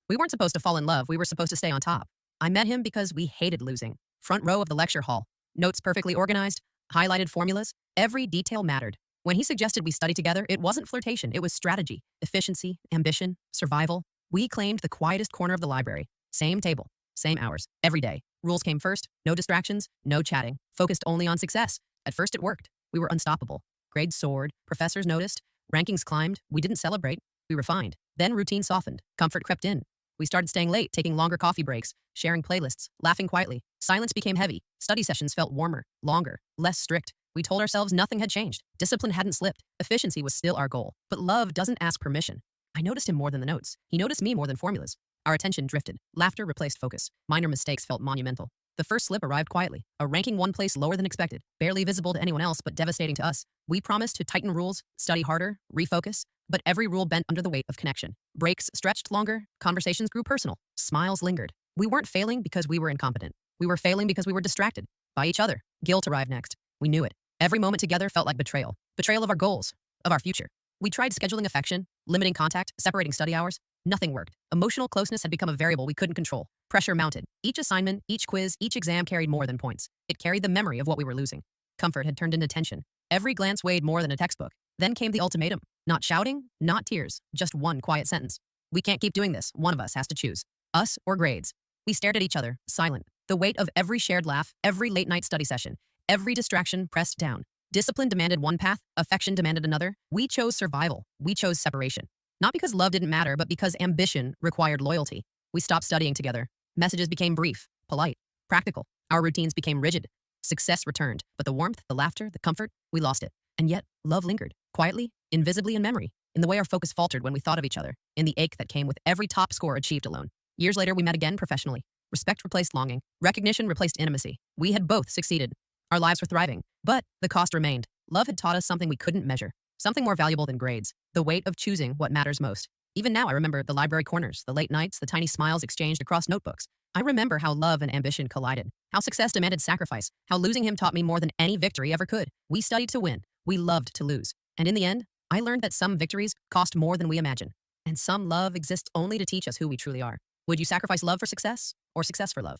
We weren't supposed to fall in love, we were supposed to stay on top. I met him because we hated losing. Front row of the lecture hall. Notes perfectly organized, highlighted formulas, every detail mattered. When he suggested we study together, it wasn't flirtation, it was strategy, efficiency, ambition, survival. We claimed the quietest corner of the library. Same table, same hours, every day. Rules came first, no distractions, no chatting, focused only on success. At first it worked. We were unstoppable. Grades soared, professors noticed, rankings climbed. We didn't celebrate, we refined. Then routine softened, comfort crept in. We started staying late, taking longer coffee breaks, sharing playlists, laughing quietly. Silence became heavy. Study sessions felt warmer, longer, less strict. We told ourselves nothing had changed. Discipline hadn't slipped. Efficiency was still our goal. But love doesn't ask permission. I noticed him more than the notes. He noticed me more than formulas. Our attention drifted. Laughter replaced focus. Minor mistakes felt monumental. The first slip arrived quietly, a ranking one place lower than expected, barely visible to anyone else but devastating to us. We promised to tighten rules, study harder, refocus, but every rule bent under the weight of connection. Breaks stretched longer, conversations grew personal, smiles lingered. We weren't failing because we were incompetent. We were failing because we were distracted by each other. Guilt arrived next. We knew it. Every moment together felt like betrayal. Betrayal of our goals, of our future. We tried scheduling affection, limiting contact, separating study hours. Nothing worked. Emotional closeness had become a variable we couldn't control. Pressure mounted. Each assignment, each quiz, each exam carried more than points. It carried the memory of what we were losing. Comfort had turned into tension. Every glance weighed more than a textbook. Then came the ultimatum. Not shouting, not tears, just one quiet sentence. We can't keep doing this. One of us has to choose. Us or grades. We stared at each other, silent. The weight of every shared laugh, every late night study session, every distraction pressed down. Discipline demanded one path, affection demanded another. We chose survival. We chose separation. Not because love didn't matter, but because ambition required loyalty. We stopped studying together. Messages became brief, polite, practical. Our routines became rigid. Success returned, but the warmth, the laughter, the comfort, we lost it. And yet, love lingered, quietly, invisibly in memory, in the way our focus faltered when we thought of each other, in the ache that came with every top score achieved alone. Years later, we met again professionally. Respect replaced longing. Recognition replaced intimacy. We had both succeeded. Our lives were thriving, but the cost remained. Love had taught us something we couldn't measure, something more valuable than grades, the weight of choosing what matters most. Even now, I remember the library corners, the late nights, the tiny smiles exchanged across notebooks. I remember how love and ambition collided, how success demanded sacrifice, how losing him taught me more than any victory ever could. We studied to win. We loved to lose. And in the end, I learned that some victories cost more than we imagine, and some love exists only to teach us who we truly are. Would you sacrifice love for success or success for love?